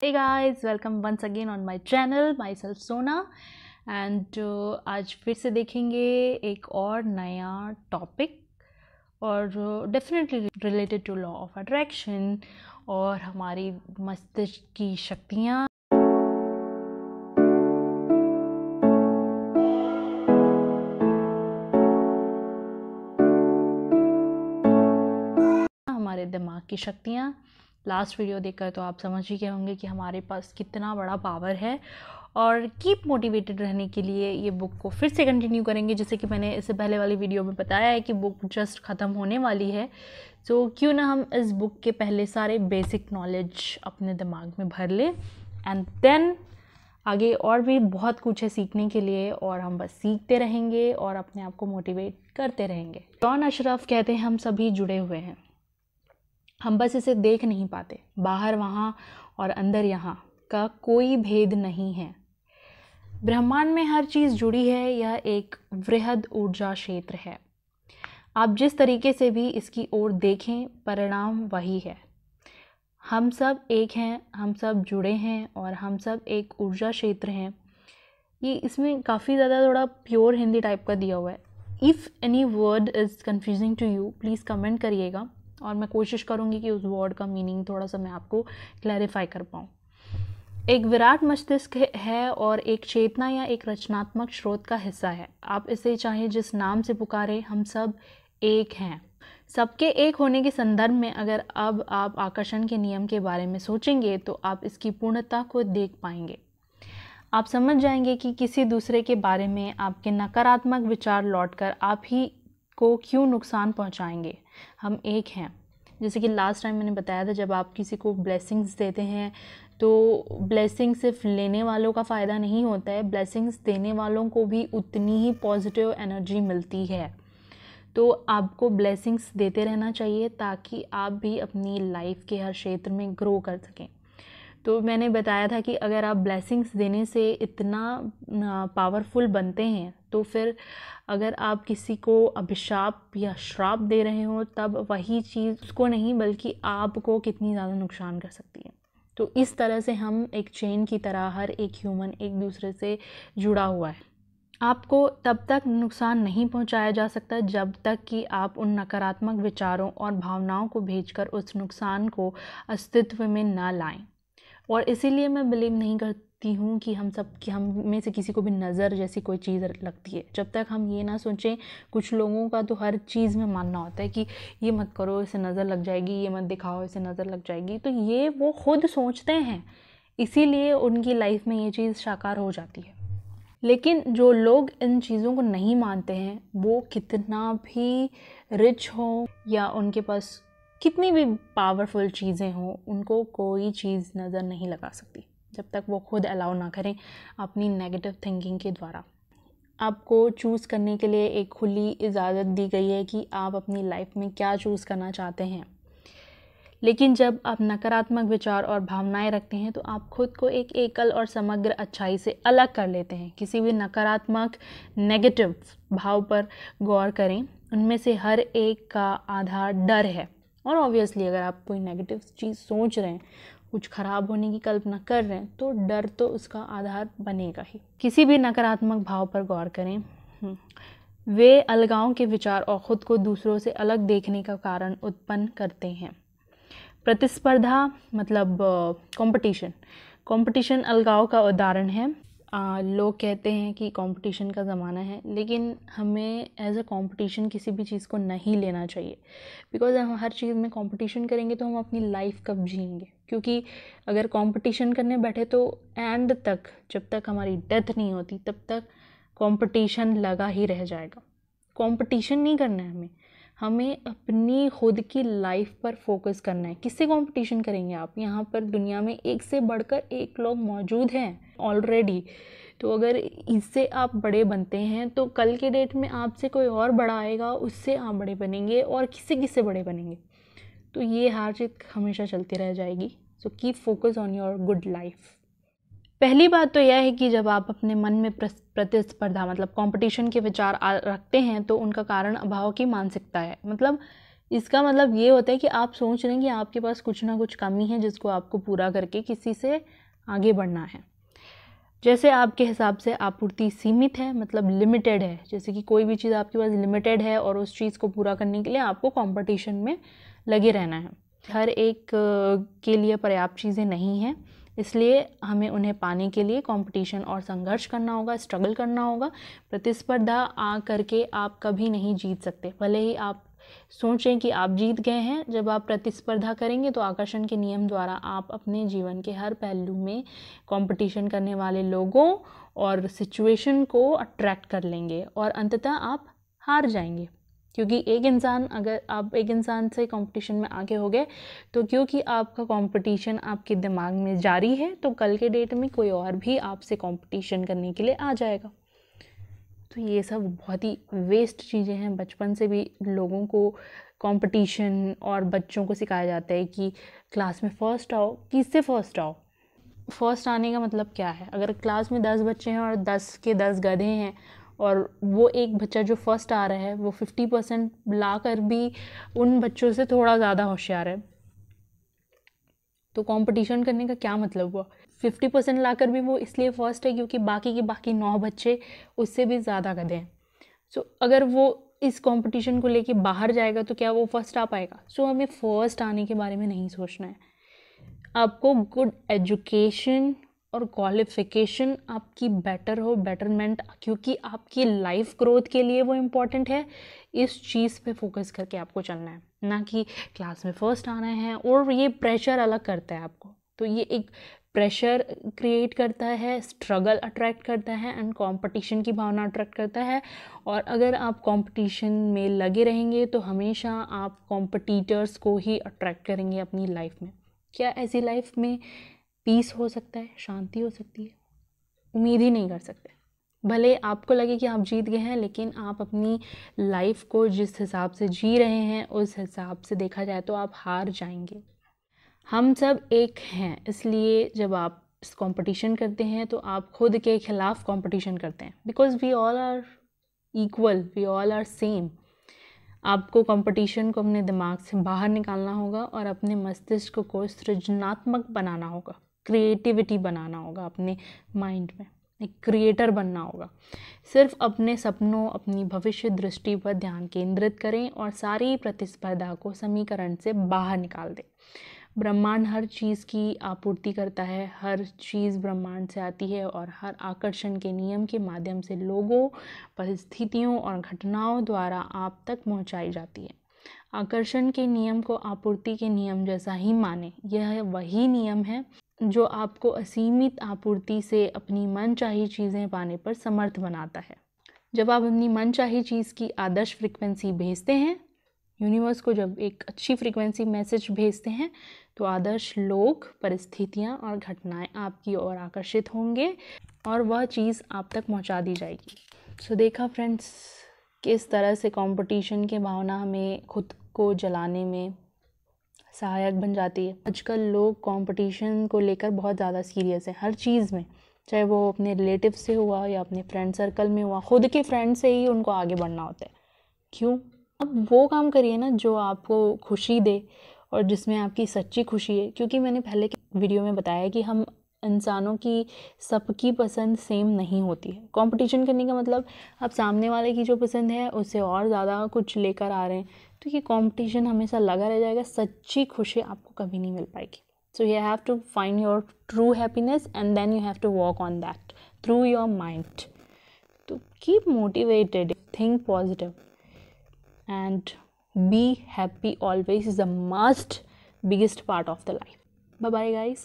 Hey guys, welcome once again on my channel, myself Sona and आज फिर से देखेंगे एक और नया टॉपिक और definitely related to law of attraction और हमारी मस्तिष्क की शक्तियाँ। हमारे दिमाग की शक्तियाँ। लास्ट वीडियो देखकर तो आप समझ ही गए होंगे कि हमारे पास कितना बड़ा पावर है और कीप मोटिवेटेड रहने के लिए ये बुक को फिर से कंटिन्यू करेंगे। जैसे कि मैंने इससे पहले वाली वीडियो में बताया है कि बुक जस्ट ख़त्म होने वाली है, तो क्यों ना हम इस बुक के पहले सारे बेसिक नॉलेज अपने दिमाग में भर लें एंड देन आगे और भी बहुत कुछ है सीखने के लिए और हम बस सीखते रहेंगे और अपने आप को मोटिवेट करते रहेंगे। जॉन अशरफ कहते हैं हम सभी जुड़े हुए हैं, हम बस इसे देख नहीं पाते। बाहर वहाँ और अंदर यहाँ का कोई भेद नहीं है। ब्रह्मांड में हर चीज़ जुड़ी है, यह एक वृहद ऊर्जा क्षेत्र है। आप जिस तरीके से भी इसकी ओर देखें, परिणाम वही है। हम सब एक हैं, हम सब जुड़े हैं और हम सब एक ऊर्जा क्षेत्र हैं। ये इसमें काफ़ी ज़्यादा थोड़ा प्योर हिंदी टाइप का दिया हुआ है। If any word is confusing to you, please comment करिएगा और मैं कोशिश करूँगी कि उस वर्ड का मीनिंग थोड़ा सा मैं आपको क्लैरिफाई कर पाऊँ। एक विराट मस्तिष्क है और एक चेतना या एक रचनात्मक स्रोत का हिस्सा है। आप इसे चाहे जिस नाम से पुकारें, हम सब एक हैं। सबके एक होने के संदर्भ में अगर अब आप आकर्षण के नियम के बारे में सोचेंगे तो आप इसकी पूर्णता को देख पाएंगे। आप समझ जाएंगे कि किसी दूसरे के बारे में आपके नकारात्मक विचार लौटकर आप ही को क्यों नुकसान पहुंचाएंगे। हम एक हैं। जैसे कि लास्ट टाइम मैंने बताया था, जब आप किसी को ब्लेसिंग्स देते हैं तो ब्लेसिंग सिर्फ लेने वालों का फ़ायदा नहीं होता है, ब्लेसिंग्स देने वालों को भी उतनी ही पॉजिटिव एनर्जी मिलती है। तो आपको ब्लेसिंग्स देते रहना चाहिए ताकि आप भी अपनी लाइफ के हर क्षेत्र में ग्रो कर सकें। तो मैंने बताया था कि अगर आप ब्लेसिंग्स देने से इतना पावरफुल बनते हैं तो फिर अगर आप किसी को अभिशाप या श्राप दे रहे हो तब वही चीज़ उसको नहीं बल्कि आपको कितनी ज़्यादा नुकसान कर सकती है। तो इस तरह से हम एक चेन की तरह हर एक ह्यूमन एक दूसरे से जुड़ा हुआ है। आपको तब तक नुकसान नहीं पहुंचाया जा सकता जब तक कि आप उन नकारात्मक विचारों और भावनाओं को भेजकर उस नुकसान को अस्तित्व में ना लाएं। और इसीलिए मैं बिलीव नहीं करती हूँ कि हम में से किसी को भी नज़र जैसी कोई चीज़ लगती है। जब तक हम ये ना सोचें, कुछ लोगों का तो हर चीज़ में मानना होता है कि ये मत करो, इसे नज़र लग जाएगी, ये मत दिखाओ, इसे नज़र लग जाएगी। तो ये वो खुद सोचते हैं, इसीलिए उनकी लाइफ में ये चीज़ साकार हो जाती है। लेकिन जो लोग इन चीज़ों को नहीं मानते हैं, वो कितना भी रिच हो या उनके पास कितनी भी पावरफुल चीज़ें हों, उनको कोई चीज़ नज़र नहीं लगा सकती जब तक वो खुद अलाउ ना करें अपनी नेगेटिव थिंकिंग के द्वारा। आपको चूज़ करने के लिए एक खुली इजाज़त दी गई है कि आप अपनी लाइफ में क्या चूज़ करना चाहते हैं। लेकिन जब आप नकारात्मक विचार और भावनाएं रखते हैं तो आप खुद को एक एकल और समग्र अच्छाई से अलग कर लेते हैं। किसी भी नकारात्मक नेगेटिव भाव पर गौर करें, उनमें से हर एक का आधार डर है। और ऑब्वियसली अगर आप कोई नेगेटिव चीज़ सोच रहे हैं, कुछ ख़राब होने की कल्पना कर रहे हैं, तो डर तो उसका आधार बनेगा ही। किसी भी नकारात्मक भाव पर गौर करें, वे अलगाव के विचार और ख़ुद को दूसरों से अलग देखने का कारण उत्पन्न करते हैं। प्रतिस्पर्धा मतलब कंपटीशन अलगाव का उदाहरण है। लोग कहते हैं कि कंपटीशन का ज़माना है, लेकिन हमें एज अ कंपटीशन किसी भी चीज़ को नहीं लेना चाहिए। बिकॉज हम हर चीज़ में कंपटीशन करेंगे तो हम अपनी लाइफ कब जिएंगे। क्योंकि अगर कंपटीशन करने बैठे तो एंड तक, जब तक हमारी डेथ नहीं होती तब तक कंपटीशन लगा ही रह जाएगा। कंपटीशन नहीं करना है हमें अपनी खुद की लाइफ पर फोकस करना है। किससे कंपटीशन करेंगे आप? यहाँ पर दुनिया में एक से बढ़कर एक लोग मौजूद हैं ऑलरेडी। तो अगर इससे आप बड़े बनते हैं तो कल के डेट में आपसे कोई और बड़ा आएगा, उससे आप बड़े बनेंगे और किससे बड़े बनेंगे। तो ये हार जीत हमेशा चलती रह जाएगी। So keep focus on your good life. पहली बात तो यह है कि जब आप अपने मन में प्रतिस्पर्धा मतलब कंपटीशन के विचार रखते हैं तो उनका कारण अभाव की मानसिकता है। मतलब इसका मतलब ये होता है कि आप सोच रहे हैं कि आपके पास कुछ ना कुछ कमी है जिसको आपको पूरा करके किसी से आगे बढ़ना है। जैसे आपके हिसाब से आपूर्ति सीमित है, मतलब लिमिटेड है, जैसे कि कोई भी चीज़ आपके पास लिमिटेड है और उस चीज़ को पूरा करने के लिए आपको कंपटीशन में लगे रहना है। हर एक के लिए पर्याप्त चीज़ें नहीं हैं, इसलिए हमें उन्हें पाने के लिए कंपटीशन और संघर्ष करना होगा, स्ट्रगल करना होगा। प्रतिस्पर्धा आ करके आप कभी नहीं जीत सकते, भले ही आप सोचें कि आप जीत गए हैं। जब आप प्रतिस्पर्धा करेंगे तो आकर्षण के नियम द्वारा आप अपने जीवन के हर पहलू में कंपटीशन करने वाले लोगों और सिचुएशन को अट्रैक्ट कर लेंगे और अंततः आप हार जाएंगे। क्योंकि अगर आप एक इंसान से कंपटीशन में आगे हो गए तो क्योंकि आपका कंपटीशन आपके दिमाग में जारी है, तो कल के डेट में कोई और भी आपसे कंपटीशन करने के लिए आ जाएगा। तो ये सब बहुत ही वेस्ट चीज़ें हैं। बचपन से भी लोगों को कंपटीशन और बच्चों को सिखाया जाता है कि क्लास में फ़र्स्ट आओ। किससे फ़र्स्ट आओ? फ़र्स्ट आने का मतलब क्या है? अगर क्लास में 10 बच्चे हैं और 10 के 10 गधे हैं और वो एक बच्चा जो फ़र्स्ट आ रहा है वो 50% ला कर भी उन बच्चों से थोड़ा ज़्यादा होशियार है, तो कंपटीशन करने का क्या मतलब हुआ? 50% लाकर भी वो इसलिए फ़र्स्ट है क्योंकि बाकी के बाकी 9 बच्चे उससे भी ज़्यादा गधे हैं। सो अगर वो इस कंपटीशन को लेके बाहर जाएगा तो क्या वो फर्स्ट आ पाएगा? सो हमें फर्स्ट आने के बारे में नहीं सोचना है। आपको गुड एजुकेशन और क्वालिफिकेशन आपकी बेटर हो, बेटरमेंट, क्योंकि आपकी लाइफ ग्रोथ के लिए वो इम्पॉर्टेंट है। इस चीज़ पे फोकस करके आपको चलना है, ना कि क्लास में फ़र्स्ट आना है। और ये प्रेशर अलग करता है आपको, तो ये एक प्रेशर क्रिएट करता है, स्ट्रगल अट्रैक्ट करता है एंड कंपटीशन की भावना अट्रैक्ट करता है। और अगर आप कंपटीशन में लगे रहेंगे तो हमेशा आप कॉम्पिटिटर्स को ही अट्रैक्ट करेंगे अपनी लाइफ में। क्या ऐसी लाइफ में पीस हो सकता है, शांति हो सकती है? उम्मीद ही नहीं कर सकते। भले आपको लगे कि आप जीत गए हैं, लेकिन आप अपनी लाइफ को जिस हिसाब से जी रहे हैं उस हिसाब से देखा जाए तो आप हार जाएंगे। हम सब एक हैं, इसलिए जब आप कंपटीशन करते हैं तो आप खुद के खिलाफ कंपटीशन करते हैं, because we all are equal, we all are same. आपको कंपटीशन को अपने दिमाग से बाहर निकालना होगा और अपने मस्तिष्क को सृजनात्मक बनाना होगा, क्रिएटिविटी बनाना होगा अपने माइंड में, एक क्रिएटर बनना होगा। सिर्फ अपने सपनों, अपनी भविष्य दृष्टि पर ध्यान केंद्रित करें और सारी प्रतिस्पर्धा को समीकरण से बाहर निकाल दें। ब्रह्मांड हर चीज़ की आपूर्ति करता है, हर चीज़ ब्रह्मांड से आती है और हर आकर्षण के नियम के माध्यम से लोगों, परिस्थितियों और घटनाओं द्वारा आप तक पहुंचाई जाती है। आकर्षण के नियम को आपूर्ति के नियम जैसा ही माने। यह वही नियम है जो आपको असीमित आपूर्ति से अपनी मनचाही चीज़ें पाने पर समर्थ बनाता है। जब आप अपनी मनचाही चीज़ की आदर्श फ्रीक्वेंसी भेजते हैं, यूनिवर्स को जब एक अच्छी फ्रीक्वेंसी मैसेज भेजते हैं, तो आदर्श लोग, परिस्थितियाँ और घटनाएं आपकी ओर आकर्षित होंगे और वह चीज़ आप तक पहुंचा दी जाएगी। सो देखा फ्रेंड्स, किस तरह से कंपटीशन की भावना हमें खुद को जलाने में सहायक बन जाती है। आजकल लोग कंपटीशन को लेकर बहुत ज़्यादा सीरियस हैं, हर चीज़ में, चाहे वो अपने रिलेटिव से हुआ या अपने फ्रेंड सर्कल में हुआ। खुद के फ्रेंड से ही उनको आगे बढ़ना होता है। क्यों? अब वो काम करिए ना जो आपको खुशी दे और जिसमें आपकी सच्ची खुशी है। क्योंकि मैंने पहले के वीडियो में बताया कि हम इंसानों की सबकी पसंद सेम नहीं होती है। कंपटीशन करने का मतलब आप सामने वाले की जो पसंद है उससे और ज़्यादा कुछ लेकर आ रहे हैं, तो ये कंपटीशन हमेशा लगा रह जाएगा। सच्ची खुशी आपको कभी नहीं मिल पाएगी। So you have to find your true happiness and then you have to work on that through your mind. तो keep motivated, think positive and be happy always is a must, biggest part of the life. Bye bye guys.